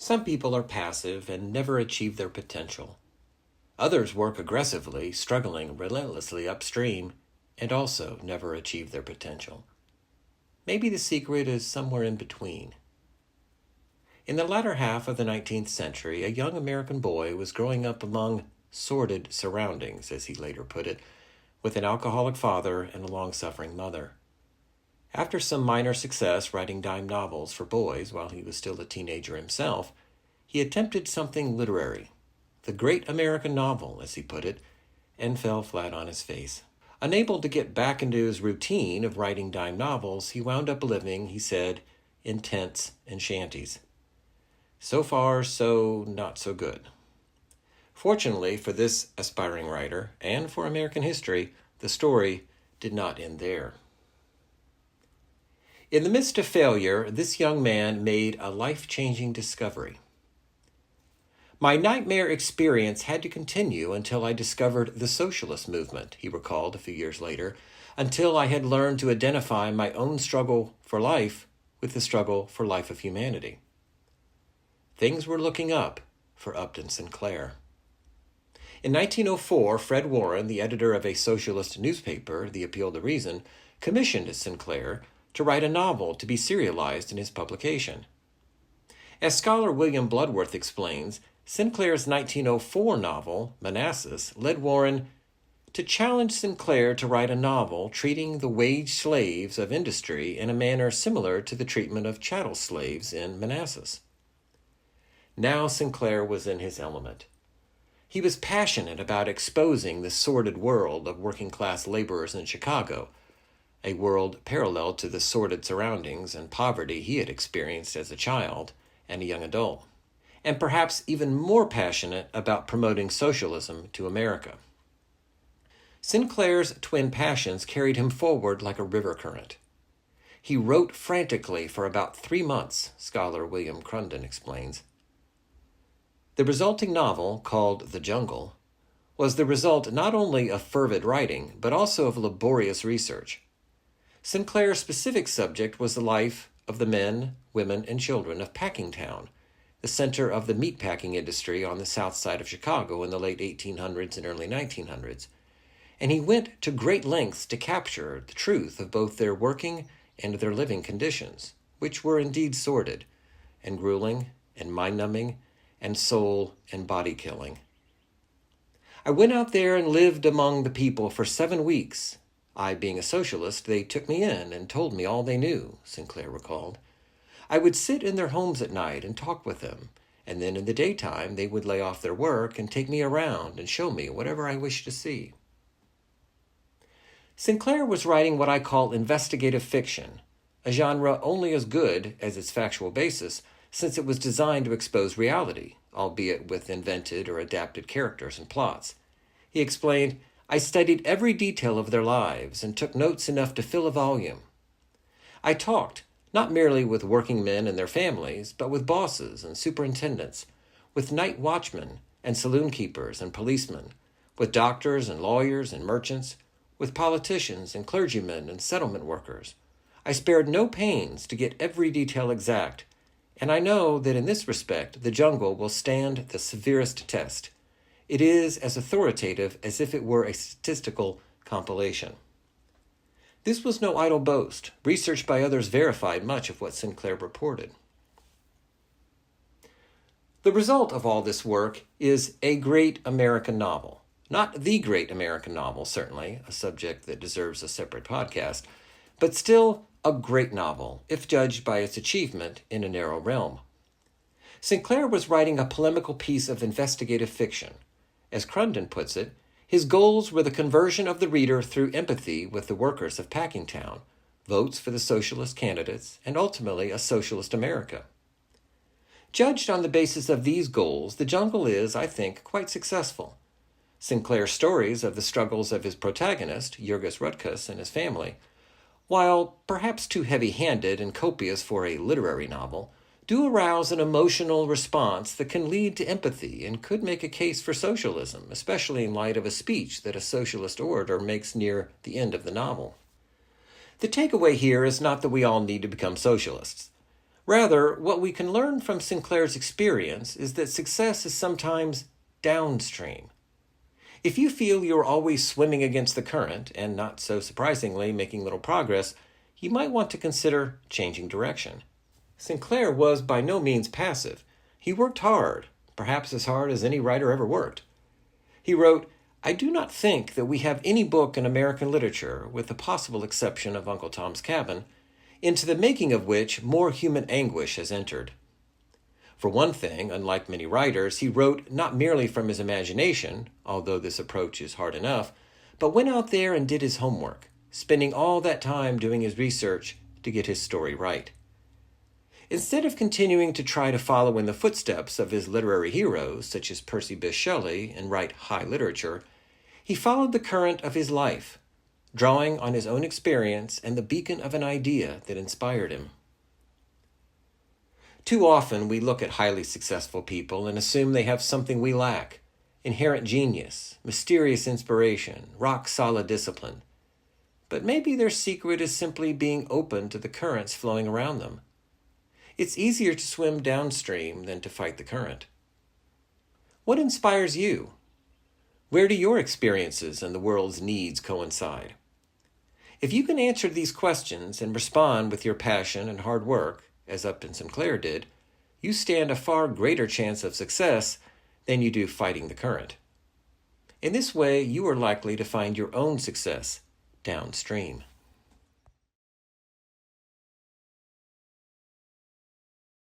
Some people are passive and never achieve their potential. Others work aggressively, struggling relentlessly upstream, and also never achieve their potential. Maybe the secret is somewhere in between. In the latter half of the 19th century, a young American boy was growing up among sordid surroundings, as he later put it, with an alcoholic father and a long-suffering mother. After some minor success writing dime novels for boys while he was still a teenager himself, he attempted something literary, the great American novel, as he put it, and fell flat on his face. Unable to get back into his routine of writing dime novels, he wound up living, he said, in tents and shanties. So far, so not so good. Fortunately for this aspiring writer, and for American history, the story did not end there. In the midst of failure, this young man made a life-changing discovery. My nightmare experience had to continue until I discovered the socialist movement, he recalled a few years later, until I had learned to identify my own struggle for life with the struggle for life of humanity. Things were looking up for Upton Sinclair. In 1904, Fred Warren, the editor of a socialist newspaper, The Appeal to Reason, commissioned Sinclair to write a novel to be serialized in his publication. As scholar William Bloodworth explains, Sinclair's 1904 novel, Manassas, led Warren to challenge Sinclair to write a novel treating the wage slaves of industry in a manner similar to the treatment of chattel slaves in Manassas. Now Sinclair was in his element. He was passionate about exposing the sordid world of working-class laborers in Chicago, a world parallel to the sordid surroundings and poverty he had experienced as a child and a young adult, and perhaps even more passionate about promoting socialism to America. Sinclair's twin passions carried him forward like a river current. He wrote frantically for about 3 months, scholar William Crunden explains. The resulting novel, called The Jungle, was the result not only of fervid writing, but also of laborious research. Sinclair's specific subject was the life of the men, women, and children of Packingtown, the center of the meatpacking industry on the south side of Chicago in the late 1800s and early 1900s, and he went to great lengths to capture the truth of both their working and their living conditions, which were indeed sordid, and grueling, and mind-numbing, and soul and body-killing. I went out there and lived among the people for 7 weeks. I, being a socialist, they took me in and told me all they knew, Sinclair recalled. I would sit in their homes at night and talk with them, and then in the daytime they would lay off their work and take me around and show me whatever I wished to see. Sinclair was writing what I call investigative fiction, a genre only as good as its factual basis, since it was designed to expose reality, albeit with invented or adapted characters and plots. He explained, I studied every detail of their lives and took notes enough to fill a volume. I talked, not merely with working men and their families, but with bosses and superintendents, with night watchmen and saloon keepers and policemen, with doctors and lawyers and merchants, with politicians and clergymen and settlement workers. I spared no pains to get every detail exact, and I know that in this respect the jungle will stand the severest test. It is as authoritative as if it were a statistical compilation. This was no idle boast. Research by others verified much of what Sinclair reported. The result of all this work is a great American novel. Not the great American novel, certainly, a subject that deserves a separate podcast, but still a great novel, if judged by its achievement in a narrow realm. Sinclair was writing a polemical piece of investigative fiction. As Crunden puts it, his goals were the conversion of the reader through empathy with the workers of Packingtown, votes for the socialist candidates, and ultimately a socialist America. Judged on the basis of these goals, The Jungle is, I think, quite successful. Sinclair's stories of the struggles of his protagonist, Jurgis Rutkus, and his family, while perhaps too heavy-handed and copious for a literary novel, do arouse an emotional response that can lead to empathy and could make a case for socialism, especially in light of a speech that a socialist orator makes near the end of the novel. The takeaway here is not that we all need to become socialists. Rather, what we can learn from Sinclair's experience is that success is sometimes downstream. If you feel you're always swimming against the current, and not so surprisingly making little progress, you might want to consider changing direction. Sinclair was by no means passive. He worked hard, perhaps as hard as any writer ever worked. He wrote, "I do not think that we have any book in American literature, with the possible exception of Uncle Tom's Cabin, into the making of which more human anguish has entered." For one thing, unlike many writers, he wrote not merely from his imagination, although this approach is hard enough, but went out there and did his homework, spending all that time doing his research to get his story right. Instead of continuing to try to follow in the footsteps of his literary heroes, such as Percy Bysshe Shelley, and write high literature, he followed the current of his life, drawing on his own experience and the beacon of an idea that inspired him. Too often we look at highly successful people and assume they have something we lack: inherent genius, mysterious inspiration, rock-solid discipline. But maybe their secret is simply being open to the currents flowing around them. It's easier to swim downstream than to fight the current. What inspires you? Where do your experiences and the world's needs coincide? If you can answer these questions and respond with your passion and hard work, as Upton Sinclair did, you stand a far greater chance of success than you do fighting the current. In this way, you are likely to find your own success downstream.